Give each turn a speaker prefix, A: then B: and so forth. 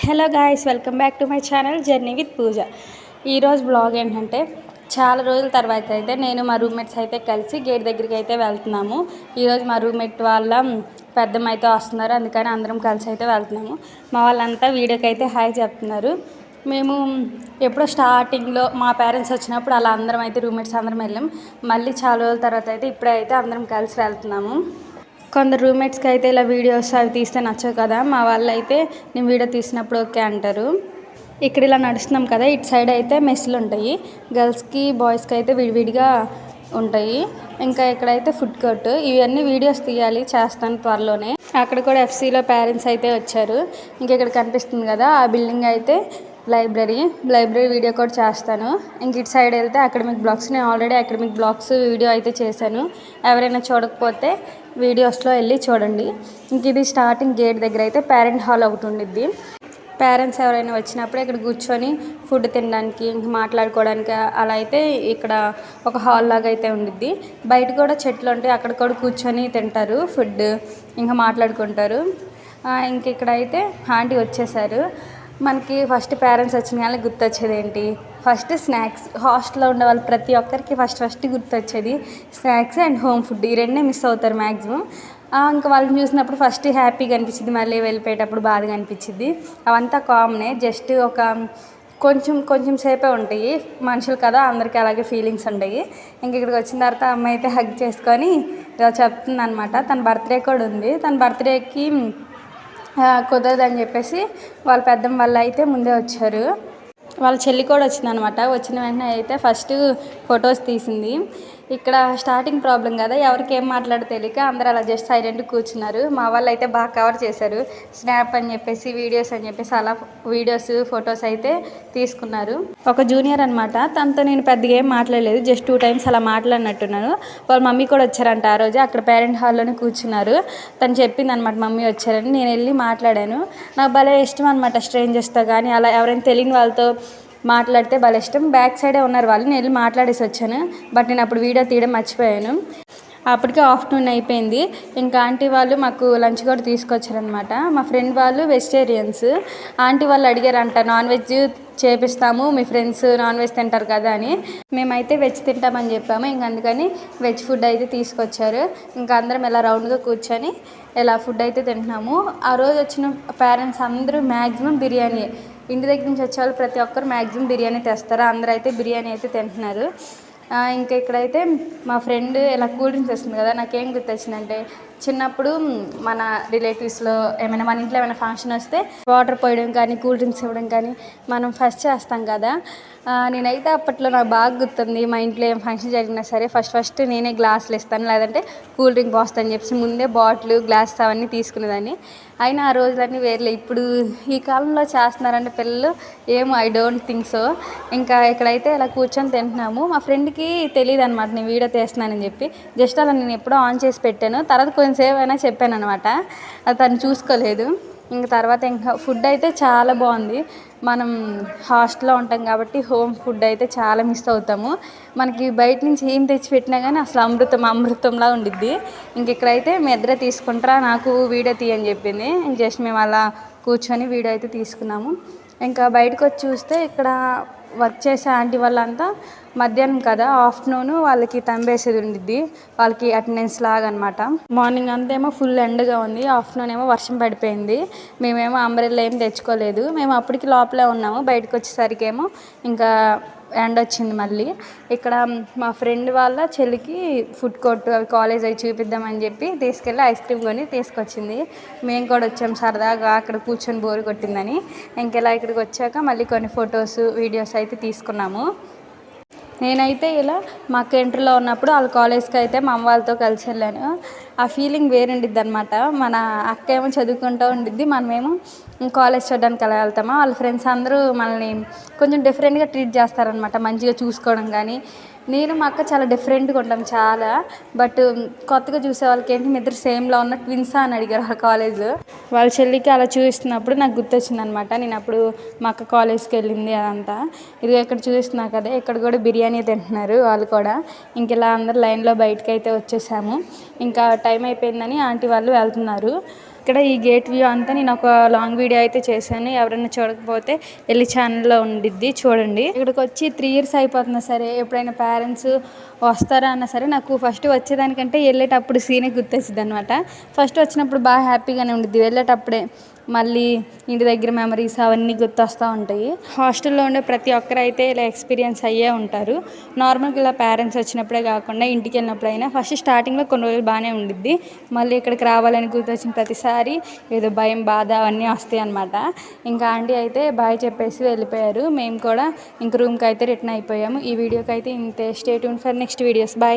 A: Hello guys, welcome back to my channel journey with Pooja. ఈరోజు blog ఏంటంటే చాలా రోజుల తర్వాత అయితే నేను మా రూమ్మేట్స్ అయితే కలిసి గేట్ దగ్గరికి అయితే వెళ్తున్నాము. ఈరోజు మా రూమ్మేట్ వాళ్ళ పెద్దమ్మ అయితే వస్తున్నారు, అందుకని అందరం కలిసి అయితే వెళ్తున్నాము. మా వాళ్ళంతా వీడియోకి అయితే హాయ్ చెప్తున్నారు. మేము ఎప్పుడో స్టార్టింగ్లో మా పేరెంట్స్ వచ్చినప్పుడు అలా అందరం అయితే రూమ్మేట్స్ అందరం వెళ్ళాం. మళ్ళీ చాలా రోజుల తర్వాత అయితే ఇప్పుడైతే అందరం కలిసి వెళ్తున్నాము. కొందరు రూమ్మేట్స్కి అయితే ఇలా వీడియోస్ అవి తీస్తే నచ్చవు కదా, మా వాళ్ళు అయితే నేను వీడియో తీసినప్పుడు ఓకే అంటారు. ఇక్కడ ఇలా నడుస్తున్నాం కదా, ఇటు సైడ్ అయితే మెస్సులు ఉంటాయి, గర్ల్స్కి బాయ్స్కి అయితే విడివిడిగా ఉంటాయి. ఇంకా ఇక్కడైతే ఫుడ్ కోర్ట్, ఇవన్నీ వీడియోస్ తీయాలి, చేస్తాను త్వరలోనే. అక్కడ కూడా ఎఫ్సీలో పేరెంట్స్ అయితే వచ్చారు. ఇంకా ఇక్కడ కనిపిస్తుంది కదా, ఆ బిల్డింగ్ అయితే లైబ్రరీ వీడియో కూడా చేస్తాను. ఇంక ఇటు సైడ్ వెళ్తే అకాడమిక్ బ్లాగ్స్, నేను ఆల్రెడీ అకాడమిక్ బ్లాగ్స్ వీడియో అయితే చేశాను. ఎవరైనా చూడకపోతే వీడియోస్లో వెళ్ళి చూడండి. ఇంక ఇది స్టార్టింగ్ గేట్ దగ్గర అయితే పేరెంట్ హాల్ ఒకటి ఉండిద్ది. పేరెంట్స్ ఎవరైనా వచ్చినప్పుడు ఇక్కడ కూర్చొని ఫుడ్ తినడానికి, ఇంక మాట్లాడుకోవడానికి అలా అయితే ఇక్కడ ఒక హాల్ లాగా అయితే ఉండిద్ది. బయట కూడా చెట్లు ఉంటాయి, అక్కడ కూడా కూర్చొని తింటారు ఫుడ్, ఇంకా మాట్లాడుకుంటారు. ఇంక ఇక్కడ అయితే ఆంటీ వచ్చేసారు. మనకి ఫస్ట్ పేరెంట్స్ వచ్చిన కానీ గుర్తొచ్చేది ఏంటి? First snacks. హాస్టల్లో ఉండే వాళ్ళు ప్రతి ఒక్కరికి ఫస్ట్ గుర్తొచ్చేది స్నాక్స్ అండ్ హోమ్ ఫుడ్. ఈ రెండే మిస్ అవుతారు మ్యాక్సిమం. ఇంకా వాళ్ళని చూసినప్పుడు ఫస్ట్ హ్యాపీగా అనిపించింది, మళ్ళీ వెళ్ళిపోయేటప్పుడు బాధగా అనిపించింది. అవంతా కామనే, జస్ట్ ఒక కొంచెం సేపే ఉంటాయి. మనుషులు కదా, అందరికీ అలాగే ఫీలింగ్స్ ఉంటాయి. ఇంక ఇక్కడికి వచ్చిన తర్వాత అమ్మ అయితే హగ్ చేసుకొని ఇలా చెప్తుంది అనమాట. తన బర్త్డే కూడా ఉంది. తన బర్త్డేకి కుదరదని చెప్పేసి వాళ్ళ పెద్దమ్మ వాళ్ళు అయితే ముందే వచ్చారు. వాళ్ళ చెల్లి కూడా వచ్చిందనమాట. వచ్చిన వెంటనే అయితే ఫస్ట్ ఫొటోస్ తీసింది. ఇక్కడ స్టార్టింగ్ ప్రాబ్లం కదా, ఎవరికి ఏం మాట్లాడో తెలియక అందరూ అలా జస్ట్ సైలెంట్ కూర్చున్నారు. మా వాళ్ళు అయితే బాగా కవర్ చేశారు. స్నాప్ అని చెప్పేసి, వీడియోస్ అని చెప్పేసి అలా వీడియోస్ ఫొటోస్ అయితే తీసుకున్నారు. ఒక జూనియర్ అనమాట, తనతో నేను పెద్దగా ఏం మాట్లాడలేదు, జస్ట్ 2 times అలా మాట్లాడినట్టున్నాను. వాళ్ళ మమ్మీ కూడా వచ్చారంట ఆ రోజు, అక్కడ పేరెంట్ హాల్లోనే కూర్చున్నారు. తను చెప్పింది అనమాట మమ్మీ వచ్చారని. నేను వెళ్ళి మాట్లాడాను. నాకు భలే ఇష్టం అనమాట స్ట్రేంజర్స్తో కానీ అలా ఎవరైనా తెలియని వాళ్ళతో మాట్లాడితే భలే ఇష్టం. బ్యాక్ సైడే ఉన్నారు వాళ్ళు, నేను వెళ్ళి మాట్లాడేసి వచ్చాను. బట్ నేను అప్పుడు వీడియో తీయడం మర్చిపోయాను. అప్పటికే ఆఫ్టర్నూన్ అయిపోయింది. ఇంకా ఆంటీ వాళ్ళు మాకు లంచ్ కూడా తీసుకొచ్చారనమాట. మా ఫ్రెండ్ వాళ్ళు వెజిటేరియన్స్. ఆంటీ వాళ్ళు అడిగారంట, నాన్ వెజ్ చేపిస్తాము, మీ ఫ్రెండ్స్ నాన్ వెజ్ తింటారు కదా అని. మేమైతే వెజ్ తింటామని చెప్పాము. ఇంక అందుకని వెజ్ ఫుడ్ అయితే తీసుకొచ్చారు. ఇంకా అందరం ఇలా రౌండ్గా కూర్చొని ఇలా ఫుడ్ అయితే తింటున్నాము. ఆ రోజు వచ్చిన పేరెంట్స్ అందరూ మ్యాక్సిమం బిర్యానీ, ఇంటి దగ్గర నుంచి వచ్చే వాళ్ళు ప్రతి ఒక్కరు మ్యాక్సిమం బిర్యానీ తెస్తారు. అందరూ అయితే బిర్యానీ అయితే తింటున్నారు. ఇంకా ఇక్కడైతే మా ఫ్రెండ్ ఇలా కూల్ డ్రింక్స్ వస్తుంది కదా, నాకేం గుర్తొచ్చిందంటే చిన్నప్పుడు మన రిలేటివ్స్లో ఏమైనా మన ఇంట్లో ఏమైనా ఫంక్షన్ వస్తే వాటర్ పోయడం కానీ కూల్ డ్రింక్స్ ఇవ్వడం కానీ మనం ఫస్ట్ చేస్తాం కదా. నేనైతే అప్పట్లో నాకు బాగా గుర్తుంది, మా ఇంట్లో ఏం ఫంక్షన్ జరిగినా సరే ఫస్ట్ నేనే గ్లాసులు ఇస్తాను, లేదంటే కూల్ డ్రింక్ పోస్తాను చెప్పేసి ముందే బాటిల్ గ్లాస్ అవన్నీ తీసుకునేదాన్ని. అయినా ఆ రోజులన్నీ వేర్లే. ఇప్పుడు ఈ కాలంలో చేస్తున్నారంటే పిల్లలు ఏమో, ఐ డోంట్ థింక్ సో. ఇంకా ఇక్కడైతే ఇలా కూర్చొని తింటున్నాము. మా ఫ్రెండ్కి తెలియదు అనమాట నేను వీడియో తీస్తున్నానని చెప్పి, జస్ట్ అలా నేను ఎప్పుడో ఆన్ చేసి పెట్టాను. తర్వాత కొంచెంసేపు అయినా చెప్పాను అనమాట, అది తను చూసుకోలేదు. ఇంక తర్వాత ఇంకా ఫుడ్ అయితే చాలా బాగుంది. మనం హాస్టల్లో ఉంటాం కాబట్టి హోమ్ ఫుడ్ అయితే చాలా మిస్ అవుతాము. మనకి బయట నుంచి ఏం తెచ్చి పెట్టినా కానీ అసలు అమృతంలా ఉండిద్ది. ఇంక ఇక్కడైతే మీ ఇద్దరే తీసుకుంటారా, నాకు వీడియో తీయని చెప్పింది. జస్ట్ మేము అలా కూర్చొని వీడియో అయితే తీసుకున్నాము. ఇంకా బయటకు వచ్చి చూస్తే ఇక్కడ వర్క్ చేసే ఆంటీ వాళ్ళంతా మధ్యాహ్నం కదా, ఆఫ్టర్నూన్ వాళ్ళకి తంబేసేది ఉండిద్ది, వాళ్ళకి అటెండెన్స్ లాగా అనమాట. మార్నింగ్ అంతేమో ఫుల్ ఎండగా ఉంది, ఆఫ్టర్నూన్ ఏమో వర్షం పడిపోయింది. మేమేమో అంబ్రెల్లా ఏం తెచ్చుకోలేదు. మేము అప్పటికి లోపలే ఉన్నాము. బయటకు వచ్చేసరికి ఏమో ఇంకా ఎండ వచ్చింది మళ్ళీ. ఇక్కడ మా ఫ్రెండ్ వాళ్ళ చెల్లికి ఫుడ్ కోర్ట్ అవి కాలేజ్ అవి చూపిద్దామని చెప్పి తీసుకెళ్ళి ఐస్ క్రీమ్ కొని తీసుకొచ్చింది. మేము కూడా వచ్చాము సరదాగా, అక్కడ కూర్చొని బోరు కొట్టిందని. ఇంకెలా ఇక్కడికి వచ్చాక మళ్ళీ కొన్ని ఫొటోస్ వీడియోస్ అయితే తీసుకున్నాము. నేనైతే ఇలా మా ఎంట్రీలో ఉన్నప్పుడు వాళ్ళ కాలేజ్కి అయితే మా అమ్మ వాళ్ళతో కలిసి వెళ్ళాను. ఆ ఫీలింగ్ వేరుండిద్ది అనమాట. మన అక్క ఏమో చదువుకుంటూ ఉండిద్ది, మనమేమో కాలేజ్ చూడడానికి అలా వెళ్తామా. వాళ్ళ ఫ్రెండ్స్ అందరూ మనల్ని కొంచెం డిఫరెంట్గా ట్రీట్ చేస్తారనమాట, మంచిగా చూసుకోవడం కానీ. నేను మా అక్క చాలా డిఫరెంట్గా ఉంటాం చాలా. బట్ కొత్తగా చూసే వాళ్ళకి ఏంటి, మీ ఇద్దరు సేమ్లో ఉన్న ట్విన్సా అని అడిగారు వాళ్ళ కాలేజ్. వాళ్ళ చెల్లికి అలా చూపిస్తున్నప్పుడు నాకు గుర్తొచ్చింది అనమాట. నేను అప్పుడు మా అక్క కాలేజ్కి వెళ్ళింది అదంతా. ఇది ఇక్కడ చూపిస్తున్నా కదా, ఇక్కడ కూడా బిర్యానీ తింటున్నారు వాళ్ళు కూడా. ఇంక ఇలా అందరు లైన్లో బయటకు అయితే వచ్చేసాము. ఇంకా టైం అయిపోయిందని ఆంటీ వాళ్ళు వెళ్తున్నారు. ఇక్కడ ఈ గేట్ వ్యూ అంతా నేను ఒక లాంగ్ వీడియో అయితే చేశాను. ఎవరైనా చూడకపోతే వెళ్ళి ఛానల్లో ఉండిద్ది చూడండి. ఇక్కడికి వచ్చి 3 years అయిపోతున్నా సరే ఎప్పుడైనా పేరెంట్స్ వస్తారా అన్నా సరే నాకు ఫస్ట్ వచ్చేదానికంటే వెళ్ళేటప్పుడు సీనే గుర్తొచ్చింది అనమాట. ఫస్ట్ వచ్చినప్పుడు బాగా హ్యాపీగానే ఉండిద్ది, వెళ్ళేటప్పుడే మళ్ళీ ఇంటి దగ్గర మెమరీస్ అవన్నీ గుర్తొస్తూ ఉంటాయి. హాస్టల్లో ఉండే ప్రతి ఒక్కరు అయితే ఇలా ఎక్స్పీరియన్స్ అయ్యే ఉంటారు. నార్మల్గా ఇలా పేరెంట్స్ వచ్చినప్పుడే కాకుండా ఇంటికి వెళ్ళినప్పుడైనా ఫస్ట్ స్టార్టింగ్లో కొన్ని రోజులు బాగానే ఉండిద్ది. మళ్ళీ ఇక్కడికి రావాలని గుర్తొచ్చిన ప్రతిసారి ఏదో భయం బాధ అవన్నీ వస్తాయి అనమాట. ఇంకా ఆంటీ అయితే బాయ్ చెప్పేసి వెళ్ళిపోయారు. మేము కూడా ఇంక రూమ్కి అయితే రిటర్న్ అయిపోయాము. ఈ వీడియోకి అయితే ఇంతే. Stay tune for next videos. Bye.